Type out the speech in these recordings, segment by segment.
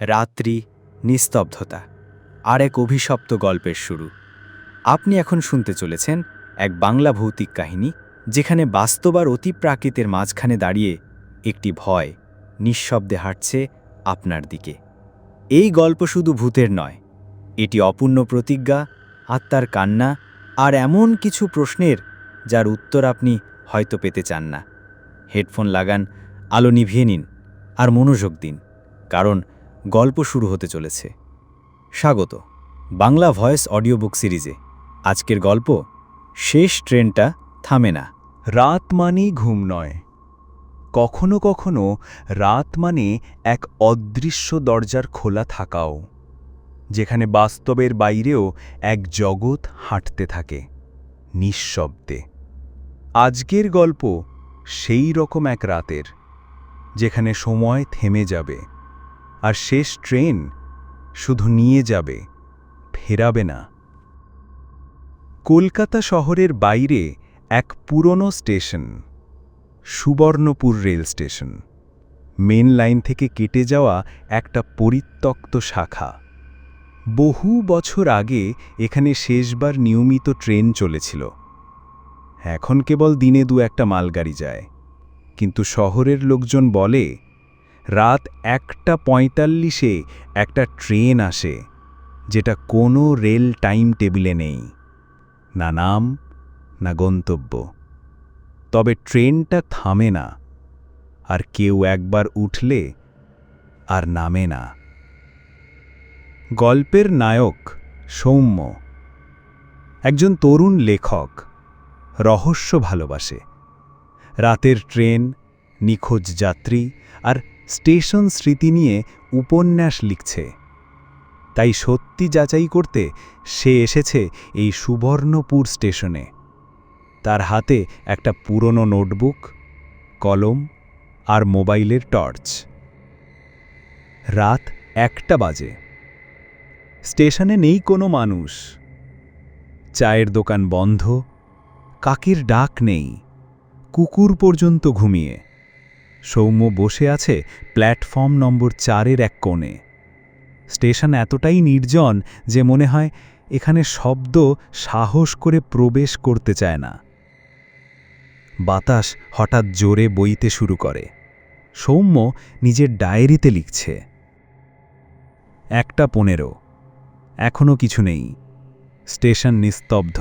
রাত্রি, নিস্তব্ধতা আর এক অভিশপ্ত গল্পের শুরু। আপনি এখন শুনতে চলেছেন এক বাংলা ভৌতিক কাহিনী, যেখানে বাস্তব আর অতিপ্রাকৃতের মাঝখানে দাঁড়িয়ে একটি ভয় নিঃশব্দে হাঁটছে আপনার দিকে। এই গল্প শুধু ভূতের নয়, এটি অপূর্ণ প্রতিজ্ঞা, আত্মার কান্না আর এমন কিছু প্রশ্নের যার উত্তর আপনি হয়তো পেতে চান না। হেডফোন লাগান, আলো নিভিয়ে নিন আর মনোযোগ দিন, কারণ গল্প শুরু হতে চলেছে। স্বাগত বাংলা ভয়েস অডিও বুক সিরিজে। আজকের গল্প শেষ ট্রেনটা থামে না। রাত মানেই ঘুম নয়, কখনো কখনো রাত মানে এক অদৃশ্য দরজার খোলা থাকাও, যেখানে বাস্তবের বাইরেও এক জগৎ হাঁটতে থাকে নিঃশব্দে। আজকের গল্প সেই রকম এক রাতের, যেখানে সময় থেমে যাবে আর শেষ ট্রেন শুধু নিয়ে যাবে, ফেরাবে না। কলকাতা শহরের বাইরে এক পুরনো station, Subarnapur rail station, main line থেকে কেটে যাওয়া একটা পরিত্যক্ত শাখা। বহু বছর আগে এখানে শেষবার নিয়মিত ট্রেন চলেছিল। এখন কেবল দিনে দু একটা মালগাড়ি যায়, কিন্তু শহরের লোকজন বলে রাত 1:45-এ একটা ট্রেন আসে, যেটা কোনো রেল টাইম টেবিলে নেই, না নাম না গন্তব্য। তবে ট্রেনটা থামে না, আর কেউ একবার উঠলে আর নামে না। গল্পের নায়ক সৌম্য, একজন তরুণ লেখক, রহস্য ভালোবাসে। রাতের ট্রেন, নিখোঁজ যাত্রী আর স্টেশন স্মৃতি নিয়ে উপন্যাস লিখছে। তাই সত্যি যাচাই করতে সে এসেছে এই সুবর্ণপুর স্টেশনে। তার হাতে একটা পুরনো নোটবুক, কলম আর মোবাইলের টর্চ। রাত 1টা বাজে। স্টেশনে নেই কোনো মানুষ। চায়ের দোকান বন্ধ, কাকের ডাক নেই, কুকুর পর্যন্ত ঘুমিয়ে। সৌম্য বসে আছে প্ল্যাটফর্ম নম্বর 4-এর এক কোণে। স্টেশন এতটাই নির্জন যে মনে হয় এখানে শব্দ সাহস করে প্রবেশ করতে চায় না। বাতাস হঠাৎ জোরে বইতে শুরু করে। সৌম্য নিজের ডায়েরিতে লিখছে, 1:15, এখনও কিছু নেই, স্টেশন নিস্তব্ধ,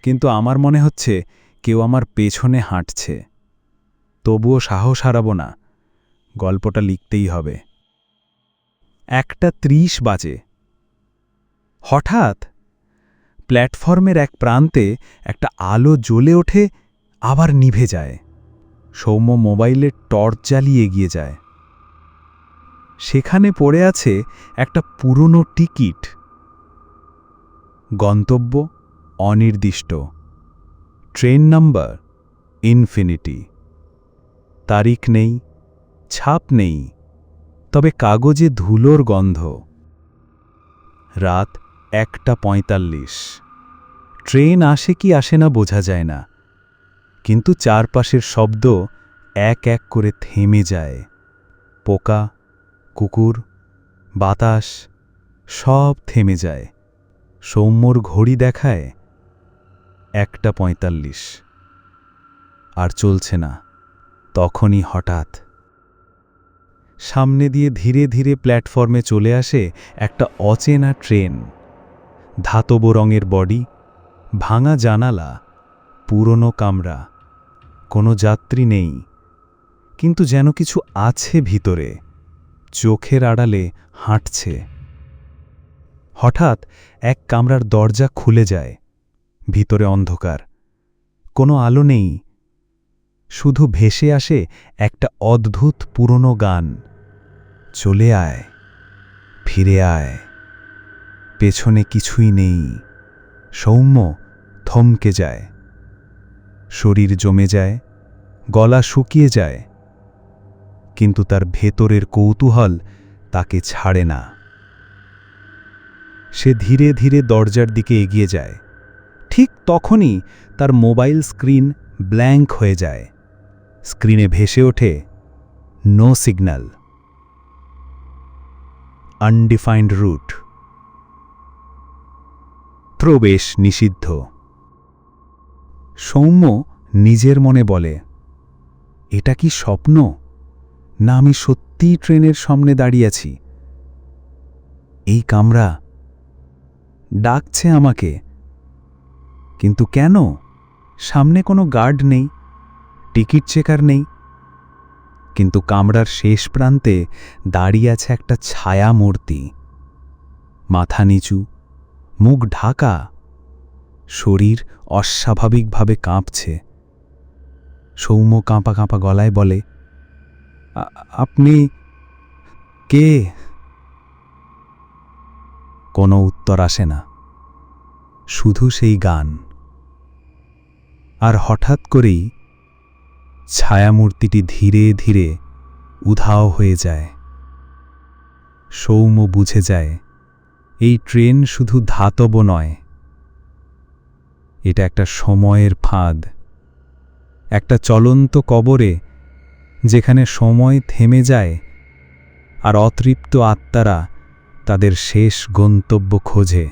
কিন্তু আমার মনে হচ্ছে কেউ আমার পেছনে হাঁটছে। তবুও সাহস হারাবো না, গল্পটা লিখতেই হবে। 1:30 বাজে। হঠাৎ প্ল্যাটফর্মের এক প্রান্তে একটা আলো জ্বলে ওঠে, আবার নিভে যায়। সৌম্য মোবাইলের টর্চ জ্বালিয়ে এগিয়ে যায়। সেখানে পড়ে আছে একটা পুরনো টিকিট। গন্তব্য অনির্দিষ্ট, ট্রেন নাম্বার ইনফিনিটি। তারিখ নেই, ছাপ নেই, তবে কাগজে ধুলোর গন্ধ। রাত 1:45। ট্রেন আসে কি আসে না বোঝা যায় না, কিন্তু চারপাশের শব্দ এক এক করে থেমে যায়। পোকা, কুকুর, বাতাস সব থেমে যায়। সৌম্যর ঘড়ি দেখায় 1:45, আর চলছে না। তখনই হঠাৎ সামনে দিয়ে ধীরে ধীরে প্ল্যাটফর্মে চলে আসে একটা অচেনা ট্রেন। ধাতব রঙের বডি, ভাঙা জানালা, পুরনো কামরা, কোনো যাত্রী নেই, কিন্তু যেন কিছু আছে ভিতরে, চোখের আড়ালে হাঁটছে। হঠাৎ এক কামরার দরজা খুলে যায়। ভিতরে অন্ধকার, কোনো আলো নেই, শুধু ভেসে আসে একটা অদ্ভুত পুরনো গান, চলে আয়, ফিরে আয়। পেছনে কিছুই নেই। সৌম্য থমকে যায়। শরীর জমে যায়, গলা শুকিয়ে যায়, কিন্তু তার ভেতরের কৌতূহল তাকে ছাড়ে না। সে ধীরে ধীরে দরজার দিকে এগিয়ে যায়। ঠিক তখনই তার মোবাইল স্ক্রিন ব্ল্যাঙ্ক হয়ে যায়। স্ক্রিনে ভেসে ওঠে নো সিগন্যাল। Undefined root. প্রবেশ নিষিদ্ধ। সৌম্য নিজের মনে বলে, এটা কি স্বপ্ন, না আমি সত্যিই ট্রেনের সামনে দাঁড়িয়ে আছি? এই কামরা ডাকছে আমাকে, কিন্তু কেন? সামনে কোনো গার্ড নেই, টিকিট চেকার নেই, কিন্তু কামরার শেষ প্রান্তে দাঁড়িয়ে আছে একটা ছায়া মূর্তি, মাথা নিচু, মুখ ঢাকা, শরীর অস্বাভাবিকভাবে কাঁপছে। সৌম্য কাঁপা কাঁপা গলায় বলে, আপনি কে? কোনো উত্তর আসে না, শুধু সেই গান। আর হঠাৎ করেই ছায়ামূর্তিটি ধীরে ধীরে উধাও হয়ে যায়। সৌম্য বুঝে যায়, এই ট্রেন শুধু ধাতব নয়, এটা একটা সময়ের ফাঁদ, একটা চলন্ত কবরে যেখানে সময় থেমে যায় আর অতৃপ্ত আত্মারা তাদের শেষ গন্তব্য খোঁজে।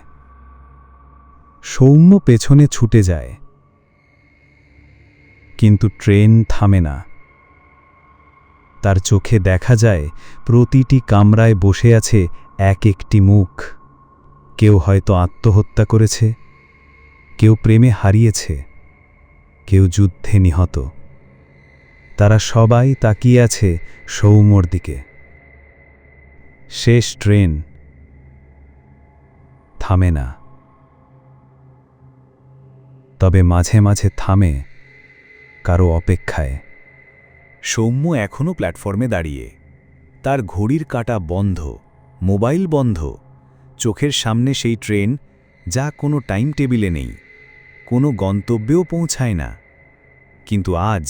সৌম্য পেছনে ছুটে যায়, কিন্তু ট্রেন থামে না। তার চোখে দেখা যায় প্রতিটি কামরায় বসে আছে এক একটি মুখ। কেউ হয়তো আত্মহত্যা করেছে, কেউ প্রেমে হারিয়েছে, কেউ যুদ্ধে নিহত। তারা সবাই তাকিয়ে আছে সৌম্যর দিকে। শেষ ট্রেন থামে না, তবে মাঝে মাঝে থামে কারো অপেক্ষায়। সৌম্য এখনও প্ল্যাটফর্মে দাঁড়িয়ে, তার ঘড়ির কাঁটা বন্ধ, মোবাইল বন্ধ, চোখের সামনে সেই ট্রেন যা কোনো টাইম টেবিলে নেই, কোনো গন্তব্যেও পৌঁছায় না। কিন্তু আজ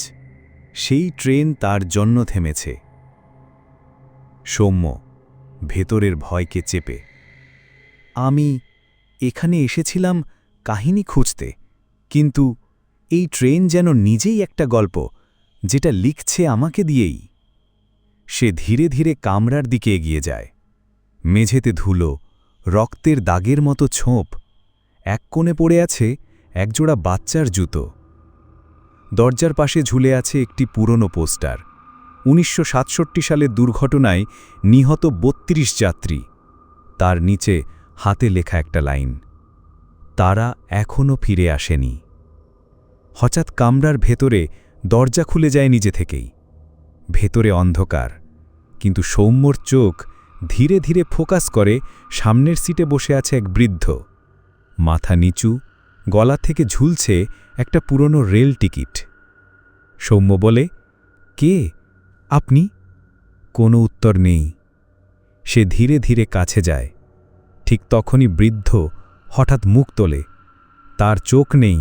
সেই ট্রেন তার জন্য থেমেছে। সৌম্য ভেতরের ভয়কে চেপে, আমি এখানে এসেছিলাম কাহিনী খুঁজতে, কিন্তু এই ট্রেন যেন নিজেই একটা গল্প, যেটা লিখছে আমাকে দিয়েই। সে ধীরে ধীরে কামরার দিকে এগিয়ে যায়। মেঝেতে ধুলো, রক্তের দাগের মতো ছোপ, এক কোণে পড়ে আছে একজোড়া বাচ্চার জুতো। দরজার পাশে ঝুলে আছে একটি পুরনো পোস্টার, 1967 সালের দুর্ঘটনায় নিহত 32 যাত্রী। তার নিচে হাতে লেখা একটা লাইন, তারা এখনও ফিরে আসেনি। হঠাৎ কামরার ভেতরে দরজা খুলে যায় নিজে থেকেই। ভেতরে অন্ধকার, কিন্তু সৌম্যর চোখ ধীরে ধীরে ফোকাস করে সামনের সিটে বসে আছে এক বৃদ্ধ। মাথা নিচু, গলা থেকে ঝুলছে একটা পুরনো রেল টিকিট। সৌম্য বলে, কে আপনি? কোনো উত্তর নেই। সে ধীরে ধীরে কাছে যায়। ঠিক তখনই বৃদ্ধ হঠাৎ মুখ তোলে। তার চোখ নেই,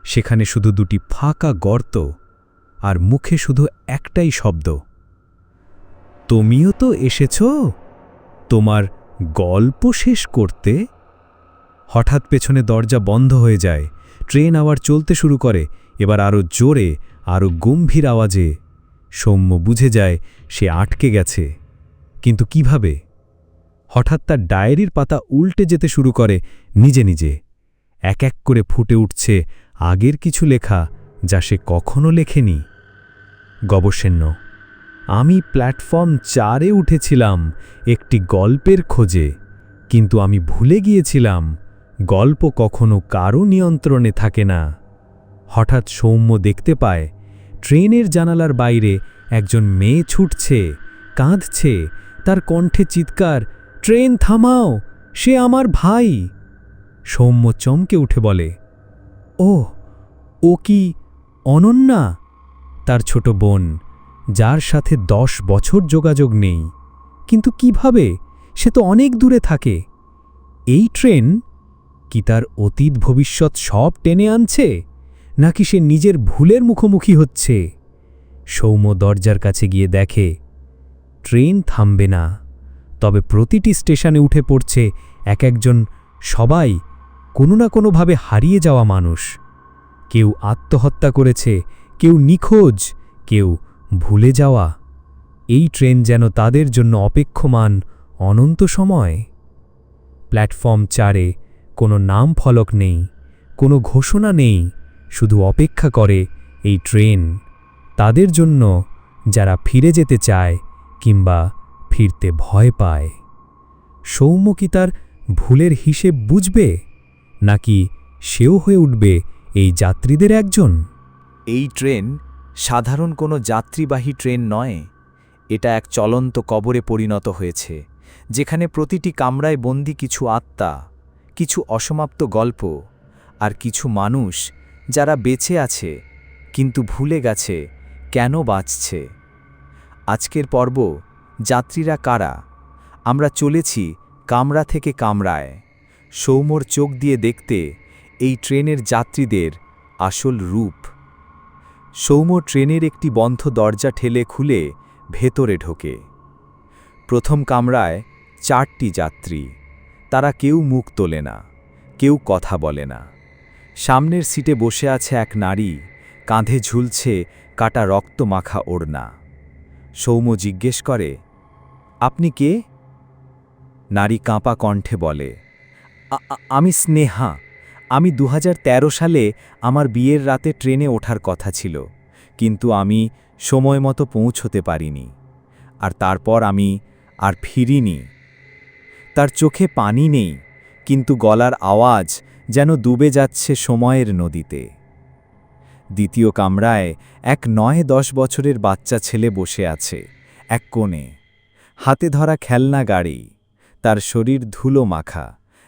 সেখানে শুধু দুটি ফাঁকা গর্ত, আর মুখে শুধু একটাই শব্দ, তুমিও তো এসেছ তোমার গল্প শেষ করতে। হঠাৎ পেছনে দরজা বন্ধ হয়ে যায়। ট্রেন আবার চলতে শুরু করে, এবার আরও জোরে, আরও গম্ভীর আওয়াজে। সৌম্য বুঝে যায় সে আটকে গেছে, কিন্তু কিভাবে? হঠাৎ তার ডায়েরির পাতা উল্টে যেতে শুরু করে নিজে নিজে। এক এক করে ফুটে উঠছে আগের কিছু লেখা যা সে কখনো লেখেনি। গবসেন্য, আমি প্ল্যাটফর্ম 4-এ উঠেছিলাম একটি গল্পের খোঁজে, কিন্তু আমি ভুলে গিয়েছিলাম গল্প কখনো কারো নিয়ন্ত্রণে থাকে না। হঠাৎ সৌম্য দেখতে পায় ট্রেনের জানালার বাইরে একজন মেয়ে ছুটছে, কাঁদছে, তার কণ্ঠে চিৎকার, ট্রেন থামাও, সে আমার ভাই। সৌম্য চমকে উঠে বলে, ও কি অনন্যা? তার ছোট বোন, যার সাথে 10 বছর যোগাযোগ নেই। কিন্তু কিভাবে? সে তো অনেক দূরে থাকে। এই ট্রেন কি তার অতীত ভবিষ্যৎ সব টেনে আনছে, নাকি সে নিজের ভুলের মুখোমুখি হচ্ছে? সৌম্য দরজার কাছে গিয়ে দেখে ট্রেন থামবে না, তবে প্রতিটি স্টেশনে উঠে পড়ছে এক একজন, সবাই কোনো না কোনোভাবে হারিয়ে যাওয়া মানুষ। কেউ আত্মহত্যা করেছে, কেউ নিখোঁজ, কেউ ভুলে যাওয়া। এই ট্রেন যেন তাদের জন্য অপেক্ষমান অনন্ত সময়। প্ল্যাটফর্ম 4-এ কোনো নাম ফলক নেই, কোনো ঘোষণা নেই, শুধু অপেক্ষা করে এই ট্রেন তাদের জন্য যারা ফিরে যেতে চায় কিংবা ফিরতে ভয় পায়। সৌম্য কি তার ভুলের হিসেব বুঝবে, নাকি সেও হয়ে উঠবে এই যাত্রীদের একজন? এই ট্রেন সাধারণ কোনো যাত্রীবাহী ট্রেন নয়, এটা এক চলন্ত কবরে পরিণত হয়েছে, যেখানে প্রতিটি কামরায় বন্দী কিছু আত্মা, কিছু অসমাপ্ত গল্প, আর কিছু মানুষ যারা বেঁচে আছে কিন্তু ভুলে গেছে কেন বাঁচছে। আজকের পর্ব যাত্রীরা কারা। আমরা চলেছি কামরা থেকে কামরায়, সৌম্যর চোখ দিয়ে দেখতে এই ট্রেনের যাত্রীদের আসল রূপ। সৌম্য ট্রেনের একটি বন্ধ দরজা ঠেলে খুলে ভেতরে ঢোকে। প্রথম কামরায় 4টি যাত্রী। তারা কেউ মুখ তোলে না, কেউ কথা বলে না। সামনের সিটে বসে আছে এক নারী, কাঁধে ঝুলছে কাটা রক্তমাখা ওড়না। সৌম্য জিজ্ঞেস করে, আপনি কে? নারী কাঁপা কণ্ঠে বলে, আমি স্নেহা। আমি 2013 সালে আমার বিয়ের রাতে ট্রেনে ওঠার কথা ছিল, কিন্তু আমি সময় মতো পৌঁছতে পারিনি, আর তারপর আমি আর ফিরিনি। তার চোখে পানি নেই, কিন্তু গলার আওয়াজ যেন ডুবে যাচ্ছে সময়ের নদীতে। দ্বিতীয় কামরায় এক 9-10 বছরের বাচ্চা ছেলে বসে আছে এক কোণে, হাতে ধরা খেলনা গাড়ি, তার শরীর ধুলো মাখা,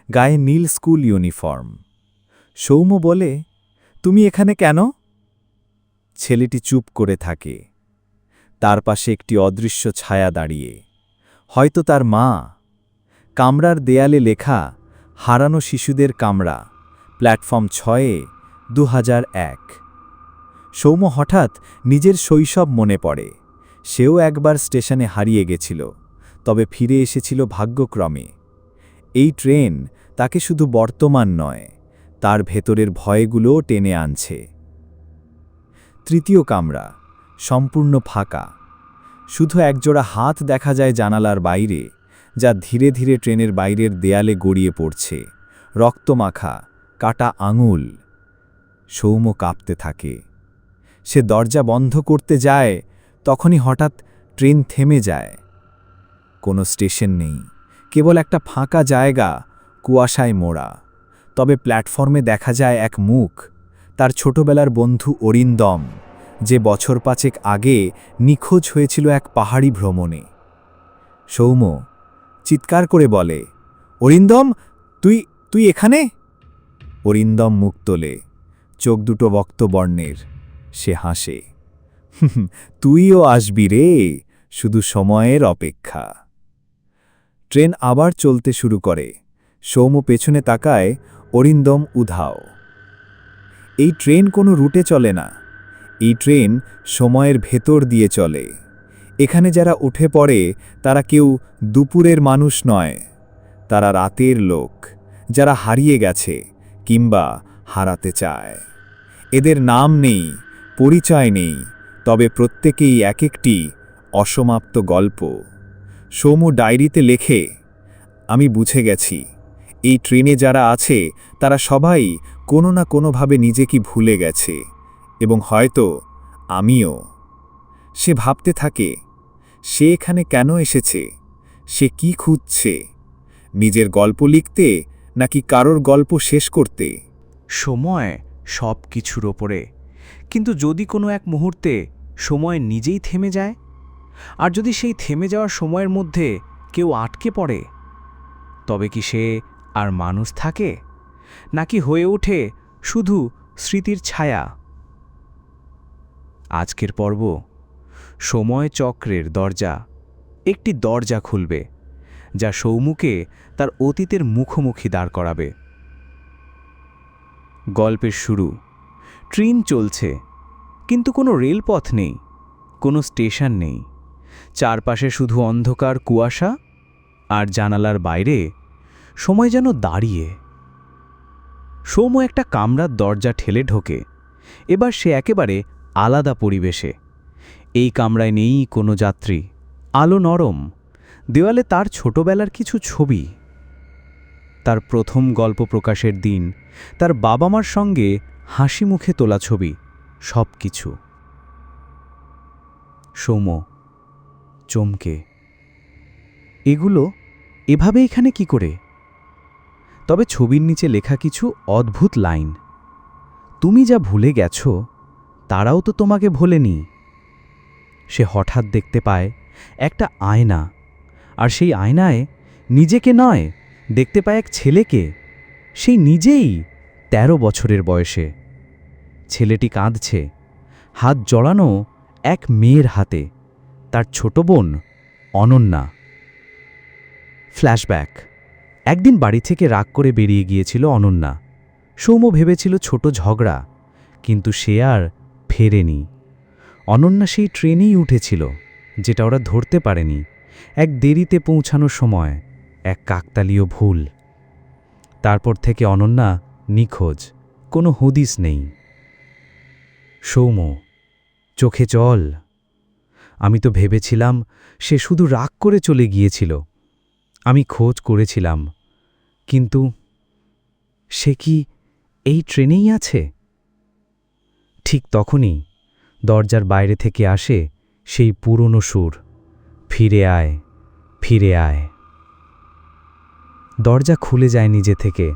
গায়ে নীল স্কুল ইউনিফর্ম। সৌম্য বলে, তুমি এখানে কেন? ছেলেটি চুপ করে থাকে। তার পাশে একটি অদৃশ্য ছায়া দাঁড়িয়ে, হয়তো তার মা। কামরার দেয়ালে লেখা, হারানো শিশুদের কামরা, প্ল্যাটফর্ম 6-এ, 2001। সৌম্য হঠাৎ নিজের শৈশব মনে পড়ে। সেও একবার স্টেশনে হারিয়ে গেছিল, তবে ফিরে এসেছিল ভাগ্যক্রমে। এই ট্রেন তাকে শুধু বর্তমান নয়, তার ভেতরের ভয়গুলোও টেনে আনছে। তৃতীয় কামরা, সম্পূর্ণ ফাঁকা। শুধু একজোড়া হাত দেখা যায় জানালার বাইরে, যা ধীরে ধীরে ট্রেনের বাইরের দেয়ালে গড়িয়ে পড়ছে, রক্তমাখা, কাটা আঙুল। সৌম্য কাঁপতে থাকে। সে দরজা বন্ধ করতে যায়, তখনই হঠাৎ ট্রেন থেমে যায়। কোনো স্টেশন নেই, কেবল একটা ফাঁকা জায়গা, কুয়াশায় মোড়া। তবে প্ল্যাটফর্মে দেখা যায় এক মুখ, তার ছোটবেলার বন্ধু অরিন্দম, যে বছর 5 আগে নিখোঁজ হয়েছিল এক পাহাড়ি ভ্রমণে। সৌম্য চিৎকার করে বলে, অরিন্দম, তুই এখানে? অরিন্দম মুখ তোলে, চোখ দুটো রক্তবর্ণের। সে হাসে, তুইও আসবি রে, শুধু সময়ের অপেক্ষা। ট্রেন আবার চলতে শুরু করে। সৌম্য পেছনে তাকায়, অরিন্দম উধাও। এই ট্রেন কোনো রুটে চলে না, এই ট্রেন সময়ের ভেতর দিয়ে চলে। এখানে যারা উঠে পড়ে তারা কেউ দুপুরের মানুষ নয়, তারা রাতের লোক, যারা হারিয়ে গেছে কিংবা হারাতে চায়। এদের নাম নেই, পরিচয় নেই, তবে প্রত্যেকেই এক একটি অসমাপ্ত গল্প। সৌম্য ডায়েরিতে লেখে, আমি বুঝে গেছি, এই ট্রেনে যারা আছে তারা সবাই কোনো না কোনোভাবে নিজেকে ভুলে গেছে, এবং হয়তো আমিও। সে ভাবতে থাকে, সে এখানে কেন এসেছে, সে কি খুঁজছে, নিজের গল্প লিখতে নাকি কারোর গল্প শেষ করতে। সময় সব কিছুর ওপরে, কিন্তু যদি কোনো এক মুহূর্তে সময় নিজেই থেমে যায়, আর যদি সেই থেমে যাওয়ার সময়ের মধ্যে কেউ আটকে পড়ে, তবে কি সে আর মানুষ থাকে, নাকি হয়ে ওঠে শুধু স্মৃতির ছায়া? আজকের পর্ব, সময় চক্রের দরজা, একটি দরজা খুলবে যা সৌম্যকে তার অতীতের মুখোমুখি দাঁড় করাবে। গল্পের শুরু, ট্রেন চলছে, কিন্তু কোনো রেলপথ নেই, কোনো স্টেশন নেই। চারপাশে শুধু অন্ধকার, কুয়াশা, আর জানালার বাইরে সময় যেন দাঁড়িয়ে। সৌম্য একটা কামরার দরজা ঠেলে ঢোকে। এবার সে একেবারে আলাদা পরিবেশে। এই কামরায় নেই কোনো যাত্রী। আলো নরম, দেওয়ালে তার ছোটবেলার কিছু ছবি, তার প্রথম গল্প প্রকাশের দিন, তার বাবা মার সঙ্গে হাসি মুখে তোলা ছবি, সব কিছু। সৌম্য চমকে, এগুলো এভাবে এখানে কি করে? তবে ছবির নিচে লেখা কিছু অদ্ভুত লাইন। তুমি যা ভুলে গেছো তারাও তো তোমাকে ভোলেনি। সে হঠাৎ দেখতে পায় একটা আয়না, আর সেই আয়নায় নিজেকে নয়, দেখতে পায় এক ছেলেকে, সেই নিজেই ১৩ বছরের বয়সে। ছেলেটি কাঁদছে, হাত জড়ানো এক মেয়ের হাতে, তার ছোট বোন অনন্যা। ফ্ল্যাশব্যাক। একদিন বাড়ি থেকে রাগ করে বেরিয়ে গিয়েছিল অনন্যা। সৌম্য ভেবেছিল ছোট ঝগড়া, কিন্তু সে আর ফেরেনি। অনন্যা সেই ট্রেনেই উঠেছিল যেটা ওরা ধরতে পারেনি, এক দেরিতে পৌঁছানোর সময়, এক কাকতালীয় ভুল। তারপর থেকে অনন্যা নিখোঁজ, কোনো হদিস নেই। সৌম্য চোখে জল। আমি তো ভেবেছিলাম সে শুধু রাগ করে চলে গিয়েছিল। আমি খোঁজ করেছিলাম, কিন্তু সে কি এই ট্রেনেই আছে? ঠিক তখনই দরজার বাইরে থেকে আসে সেই পুরনো সুর, ফিরে আয়, ফিরে আয়। দরজা খুলে যায় নিজে থেকে।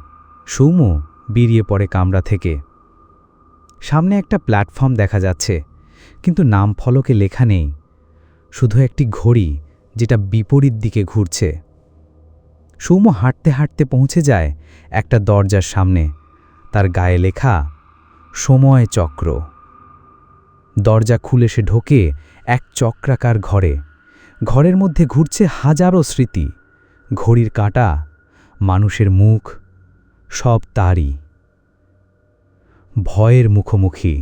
সৌম্য বেরিয়ে পড়ে কামরা থেকে। সামনে একটা প্ল্যাটফর্ম দেখা যাচ্ছে, কিন্তু নাম ফলকে লেখা নেই, শুধু একটি ঘড়ি যেটা বিপরীত দিকে ঘুরছে। সৌম্য হাঁটতে হাঁটতে পৌঁছে যায় একটা দরজার সামনে, তার গায়ে লেখা সময় চক্র। দরজা খুলে সে ঢোকে এক চক্রাকার ঘরে। ঘরের মধ্যে ঘুরছে হাজারো স্মৃতি, ঘড়ির কাঁটা, মানুষের মুখ, সব তারই। ভয়ের মুখোমুখি।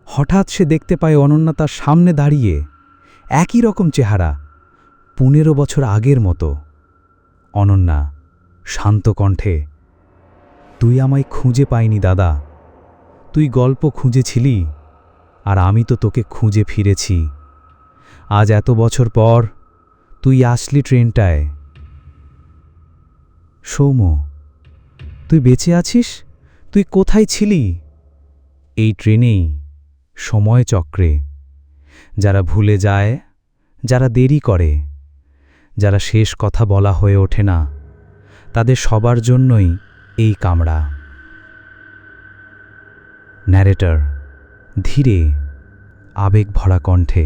হঠাৎ সে দেখতে পায় অনন্যা তার সামনে দাঁড়িয়ে, একই রকম চেহারা, ১৫ বছর আগের মতো। অনন্যা শান্ত কণ্ঠে, তুই আমায় খুঁজে পাইনি দাদা, তুই গল্প খুঁজেছিলি, আর আমি তো তোকে খুঁজে ফিরেছি। আজ এত বছর পর তুই আসলি ট্রেনটায়। সৌম্য, তুই বেঁচে আছিস? তুই কোথায় ছিলি? এই ট্রেনেই, সময় চক্রে। যারা ভুলে যায়, যারা দেরি করে, যারা শেষ কথা বলা হয়ে ওঠে না, তাদের সবার জন্যই এই কামড়া। ন্যারেটর ধীরে, আবেগ ভরা কণ্ঠে,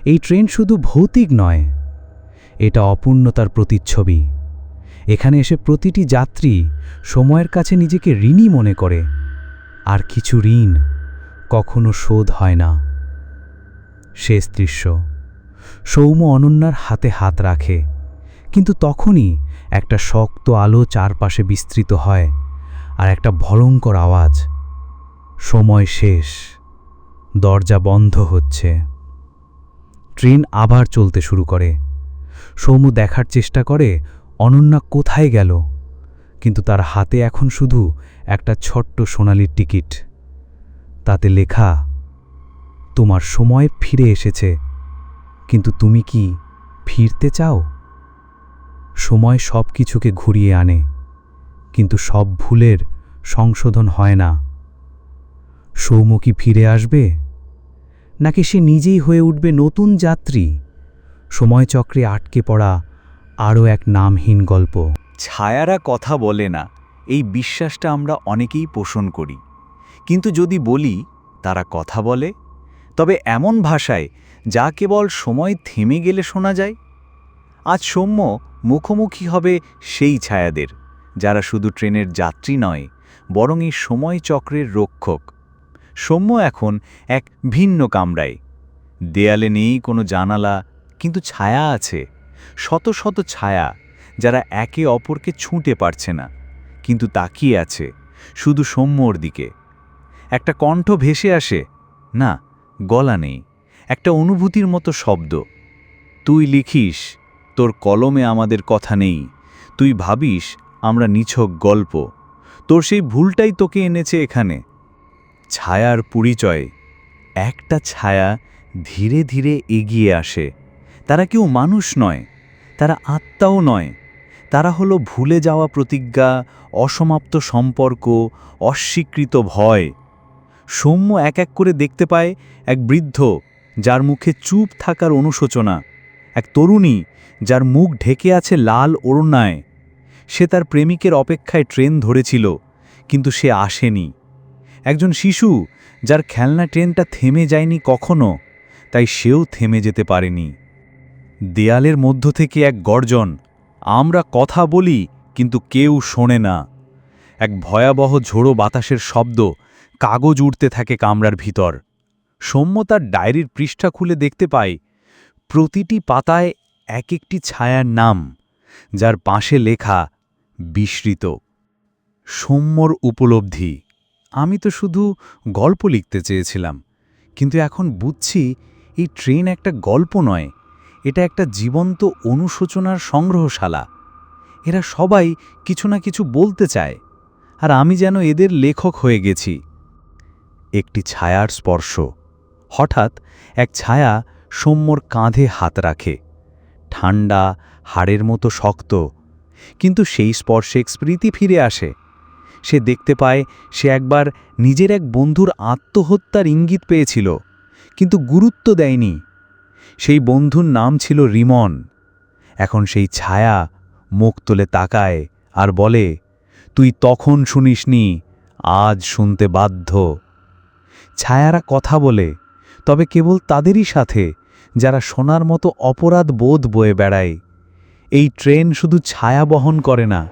এই ট্রেন শুধু ভৌতিক নয়, এটা অপূর্ণতার প্রতিচ্ছবি। এখানে এসে প্রতিটি যাত্রী সময়ের কাছে নিজেকে ঋণী মনে করে, আর কিছু ঋণ কখনো শোধ হয় না। শেষ দৃশ্য। সৌম্য অনন্যার হাতে হাত রাখে, কিন্তু তখনই একটা শক্ত আলো চারপাশে বিস্তৃত হয়, আর একটা ভয়ঙ্কর আওয়াজ, সময় শেষ, দরজা বন্ধ হচ্ছে। ট্রেন আবার চলতে শুরু করে। সৌম্য দেখার চেষ্টা করে অনন্যা কোথায় গেল, কিন্তু তার হাতে এখন শুধু একটা ছোট্ট সোনালির টিকিট। তাতে লেখা, তোমার সময় ফিরে এসেছে, কিন্তু তুমি কি ফিরতে চাও? সময় সব কিছুকে ঘুরিয়ে আনে, কিন্তু সব ভুলের সংশোধন হয় না। সৌম্য কি ফিরে আসবে, নাকি সে নিজেই হয়ে উঠবে নতুন যাত্রী? সময়চক্রে আটকে পড়া আরও এক নামহীন গল্প। ছায়ারা কথা বলে না, এই বিশ্বাসটা আমরা অনেকেই পোষণ করি। কিন্তু যদি বলি তারা কথা বলে, তবে এমন ভাষায় যা কেবল সময় থেমে গেলে শোনা যায়। আজ সৌম্য মুখোমুখি হবে সেই ছায়াদের, যারা শুধু ট্রেনের যাত্রী নয়, বরং এই সময় চক্রের রক্ষক। সৌম্য এখন এক ভিন্ন কামরায়। দেয়ালে নেই কোনো জানালা, কিন্তু ছায়া আছে, শত শত ছায়া, যারা একে অপরকে ছুঁতে পারছে না, কিন্তু তাকিয়ে আছে শুধু সৌম্যর দিকে। একটা কণ্ঠ ভেসে আসে, না গলা নেই, একটা অনুভূতির মতো শব্দ। তুই লিখিস, তোর কলমে আমাদের কথা নেই। তুই ভাবিস আমরা নিছক গল্প, তোর সেই ভুলটাই তোকে এনেছে এখানে। ছায়ার পরিচয়। একটা ছায়া ধীরে ধীরে এগিয়ে আসে। তারা কেউ মানুষ নয়, তারা আত্মাও নয়, তারা হলো ভুলে যাওয়া প্রতিজ্ঞা, অসমাপ্ত সম্পর্ক, অস্বীকৃত ভয়। সৌম্য এক এক করে দেখতে পায় এক বৃদ্ধ যার মুখে চুপ থাকার অনুশোচনা, এক তরুণী যার মুখ ঢেকে আছে লাল ওড়নায়। সে তার প্রেমিকের অপেক্ষায় ট্রেন ধরেছিল, কিন্তু সে আসেনি। একজন শিশু যার খেলনা ট্রেনটা থেমে যায়নি কখনো, তাই সেও থেমে যেতে পারেনি। দেয়ালের মধ্য থেকে এক গর্জন, আমরা কথা বলি কিন্তু কেউ শোনে না। এক ভয়াবহ ঝোড়ো বাতাসের শব্দ, কাগজ উড়তে থাকে কামরার ভিতর। সৌম্য তার ডায়েরির পৃষ্ঠা খুলে দেখতে পায় প্রতিটি পাতায় এক একটি ছায়ার নাম, যার পাশে লেখা বিস্মৃত। সৌম্যর উপলব্ধি, আমি তো শুধু গল্প লিখতে চেয়েছিলাম, কিন্তু এখন বুঝছি এই ট্রেন একটা গল্প নয়, এটা একটা জীবন্ত অনুশোচনার সংগ্রহশালা। এরা সবাই কিছু না কিছু বলতে চায়, আর আমি যেন এদের লেখক হয়ে গেছি। একটি ছায়ার স্পর্শ। হঠাৎ এক ছায়া সৌম্যর কাঁধে হাত রাখে, ঠান্ডা, হাড়ের মতো শক্ত, কিন্তু সেই স্পর্শে এক স্মৃতি ফিরে আসে। সে দেখতে পায় সে একবার নিজের এক বন্ধুর আত্মহত্যার ইঙ্গিত পেয়েছিল, কিন্তু গুরুত্ব দেয়নি। সেই বন্ধুর নাম ছিল রিমন। এখন সেই ছায়া মুখ তুলে তাকায় আর বলে, তুই তখন শুনিসনি, আজ শুনতে বাধ্য। ছায়ারা কথা বলে, তবে কেবল তাদেরই সাথে যারা শোনার মতো অপরাধ বোধ বয়ে বেড়ায়। এই ট্রেন শুধু ছায়া বহন করে না,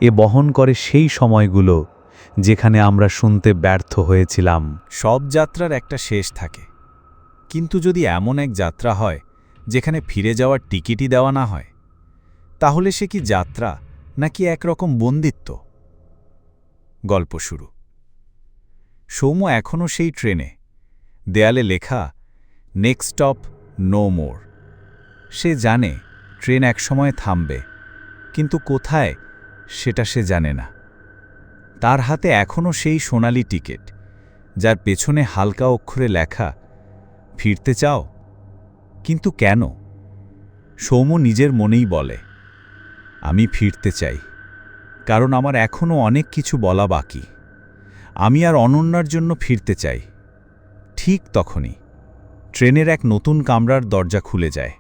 এ বহন করে সেই সময়গুলো যেখানে আমরা শুনতে ব্যর্থ হয়েছিলাম। সব যাত্রার একটা শেষ থাকে, কিন্তু যদি এমন এক যাত্রা হয় যেখানে ফিরে যাওয়ার টিকিটই দেওয়া না হয়, তাহলে সে কি যাত্রা নাকি একরকম বন্দিত্ব? গল্প শুরু। সৌম্য এখনও সেই ট্রেনে, দেয়ালে লেখা নেক্সট স্টপ নো মোর। সে জানে ট্রেন একসময় থামবে, কিন্তু কোথায় সেটা সে জানে না। তার হাতে এখনও সেই সোনালি টিকিট, যার পেছনে হালকা অক্ষরে লেখা ফিরতে চাও, কিন্তু কেন? সৌম্য নিজের মনেই বলে, আমি ফিরতে চাই, কারণ আমার এখনও অনেক কিছু বলা বাকি। আমি আর অনন্যার জন্য ফিরতে চাই। ঠিক তখনই ট্রেনের এক নতুন কামরার দরজা খুলে যায়।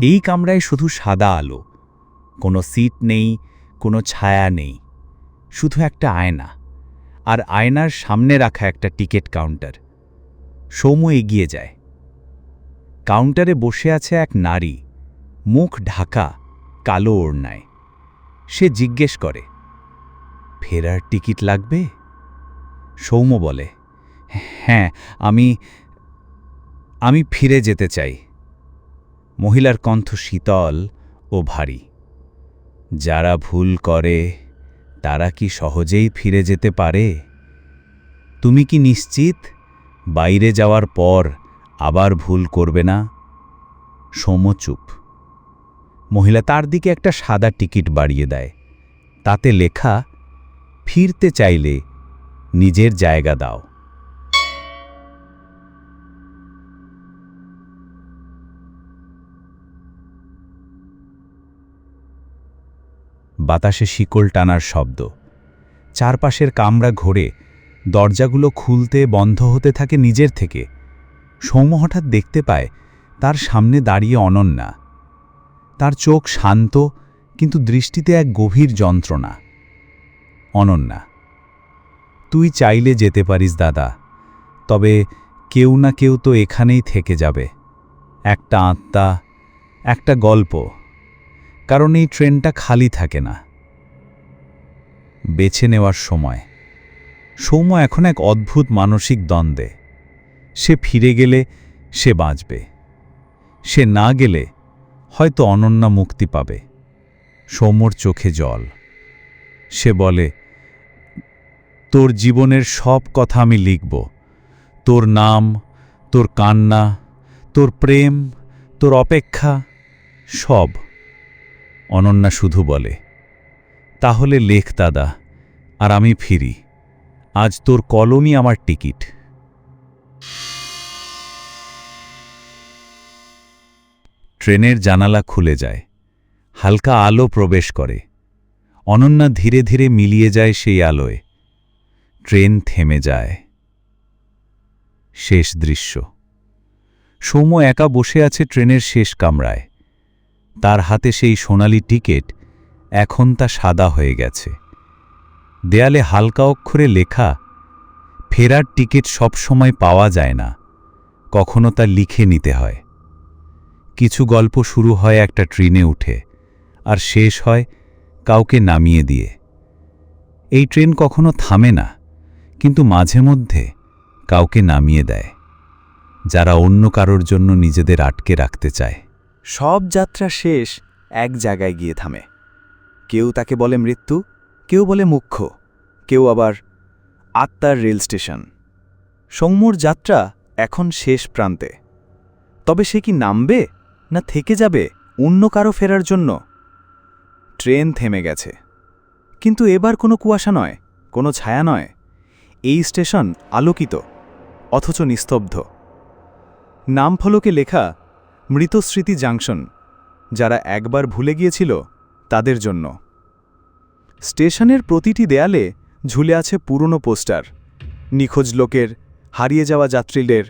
এই কামরায় শুধু সাদা আলো, কোনো সিট নেই, কোনো ছায়া নেই, শুধু একটা আয়না, আর আয়নার সামনে রাখা একটা টিকিট কাউন্টার। সৌম্য এগিয়ে যায়। কাউন্টারে বসে আছে এক নারী, মুখ ঢাকা, কালো ওড়নায়। সে জিজ্ঞেস করে, ফেরার টিকিট লাগবে? সৌম্য বলে, হ্যাঁ, আমি ফিরে যেতে চাই। মহিলার কণ্ঠ শীতল ও ভারী। যারা ভুল করে তারা কি সহজেই ফিরে যেতে পারে? তুমি কি নিশ্চিত বাইরে যাওয়ার পর আবার ভুল করবে না? সৌম্য চুপ। মহিলা তার দিকে একটা সাদা টিকিট বাড়িয়ে দেয়, তাতে লেখা ফিরতে চাইলে নিজের জায়গা দাও। বাতাসে শিকল টানার শব্দ, চারপাশের কামরা ঘোরে, দরজাগুলো খুলতে বন্ধ হতে থাকে নিজের থেকে। সৌম্য হঠাৎ দেখতে পায় তার সামনে দাঁড়িয়ে অনন্যা। তার চোখ শান্ত, কিন্তু দৃষ্টিতে এক গভীর যন্ত্রণা। অনন্যা, তুই চাইলে যেতে পারিস দাদা, তবে কেউ না কেউ তো এখানেই থেকে যাবে। একটা আত্মা, একটা গল্প, কারণ এই ট্রেনটা খালি থাকে না। বেছে নেওয়ার সময়। সৌম্য এখন এক অদ্ভুত মানসিক দ্বন্দ্বে। সে ফিরে গেলে সে বাঁচবে, সে না গেলে হয়তো অনন্যা মুক্তি পাবে। সৌম্যর চোখে জল। সে বলে, তোর জীবনের সব কথা আমি লিখব, তোর নাম, তোর কান্না, তোর প্রেম, তোর অপেক্ষা, সব। অনন্যা শুধু বলে, তাহলে লেখ দাদা, আর আমি ফিরি। আজ তোর কলমই আমার টিকিট। ট্রেনের জানালা খুলে যায়, হালকা আলো প্রবেশ করে। অনন্যা ধীরে ধীরে মিলিয়ে যায় সেই আলোয়। ট্রেন থেমে যায়। শেষ দৃশ্য। সৌম্য একা বসে আছে ট্রেনের শেষ কামরায়। তার হাতে সেই সোনালি টিকিট, এখন তা সাদা হয়ে গেছে। দেয়ালে হালকা অক্ষরে লেখা, ফেরার টিকিট সব সময় পাওয়া যায় না, কখনো তা লিখে নিতে হয়। কিছু গল্প শুরু হয় একটা ট্রেনে উঠে, আর শেষ হয় কাউকে নামিয়ে দিয়ে। এই ট্রেন কখনো থামে না, কিন্তু মাঝে মধ্যে কাউকে নামিয়ে দেয়, যারা অন্য কারোর জন্য নিজেদের আটকে রাখতে চায়। সব যাত্রা শেষ এক জায়গায় গিয়ে থামে। কেউ তাকে বলে মৃত্যু, কেউ বলে মুখ্য, কেউ আবার আত্মার রেল স্টেশন। সৌম্যর যাত্রা এখন শেষ প্রান্তে। তবে সে কি নামবে, না থেকে যাবে অন্য কারো ফেরার জন্য? ট্রেন থেমে গেছে, কিন্তু এবার কোনো কুয়াশা নয়, কোনো ছায়া নয়। এই স্টেশন আলোকিত, অথচ নিস্তব্ধ। নামফলকে লেখা মৃতস্মৃতি জাংশন, যারা একবার ভুলে গিয়েছিল তাদের জন্য। স্টেশনের প্রতিটি দেয়ালে ঝুলে আছে পুরনো পোস্টার, নিখোঁজ লোকের, হারিয়ে যাওয়া যাত্রীদের,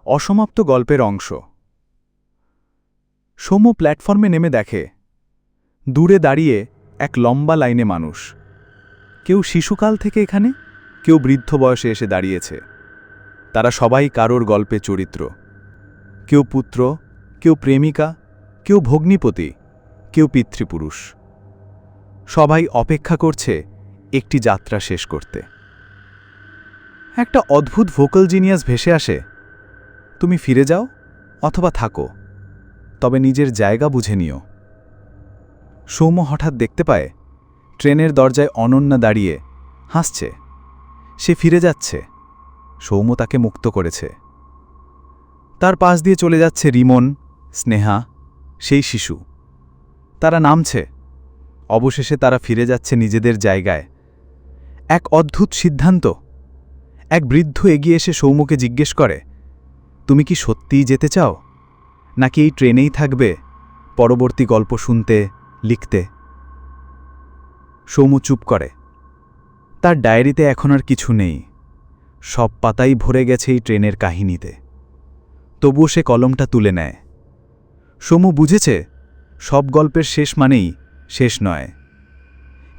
অসমাপ্ত গল্পের অংশ। সৌম্য প্ল্যাটফর্মে নেমে দেখে, দূরে দাঁড়িয়ে এক লম্বা লাইনে মানুষ। কেউ শিশুকাল থেকে এখানে, কেউ বৃদ্ধ বয়সে এসে দাঁড়িয়েছে। তারা সবাই কারোর গল্পে চরিত্র। কেউ পুত্র, কেউ প্রেমিকা, কেউ ভগ্নিপতি, কেউ পিতৃপুরুষ। সবাই অপেক্ষা করছে একটি যাত্রা শেষ করতে। একটা অদ্ভুত ভোকাল জিনিয়াস ভেসে আসে, তুমি ফিরে যাও অথবা থাকো, তবে নিজের জায়গা বুঝে নিও। সৌম্য হঠাৎ দেখতে পায় ট্রেনের দরজায় অনন্যা দাঁড়িয়ে হাসছে। সে ফিরে যাচ্ছে, সৌম্য তাকে মুক্ত করেছে। তার পাশ দিয়ে চলে যাচ্ছে রিমন, স্নেহা, সেই শিশু। তারা নামছে, অবশেষে তারা ফিরে যাচ্ছে নিজেদের জায়গায়। এক অদ্ভুত সিদ্ধান্ত। এক বৃদ্ধ এগিয়ে এসে সৌম্যকে জিজ্ঞেস করে, তুমি কি সত্যিই যেতে চাও, নাকি এই ট্রেনেই থাকবে, পরবর্তী গল্প শুনতে, লিখতে? সৌম্য চুপ করে। তার ডায়েরিতে এখন আর কিছু নেই, সব পাতাই ভরে গেছে এই ট্রেনের কাহিনীতে। তবুও সে কলমটা তুলে নেয়। সৌম্য বুঝেছে, সব গল্পের শেষ মানেই শেষ নয়।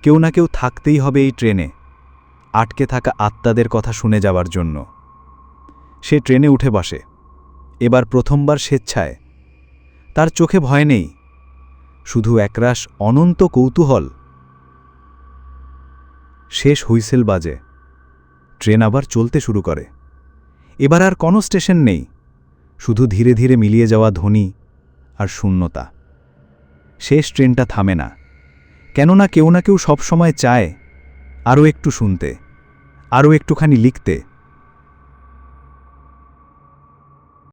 কেউ না কেউ থাকতেই হবে এই ট্রেনে, আটকে থাকা আত্মাদের কথা শুনে যাওয়ার জন্য। সে ট্রেনে উঠে বসে, এবার প্রথমবার স্বেচ্ছায়। তার চোখে ভয় নেই, শুধু একরাশ অনন্ত কৌতূহল। শেষ হুইসেল বাজে, ট্রেন আবার চলতে শুরু করে। এবার আর কোনো স্টেশন নেই, শুধু ধীরে ধীরে মিলিয়ে যাওয়া ধ্বনি আর শূন্যতা। শেষ ট্রেনটা থামে না, কেননা কেউ না কেউ সবসময় চায় আরও একটু শুনতে, আরও একটুখানি লিখতে।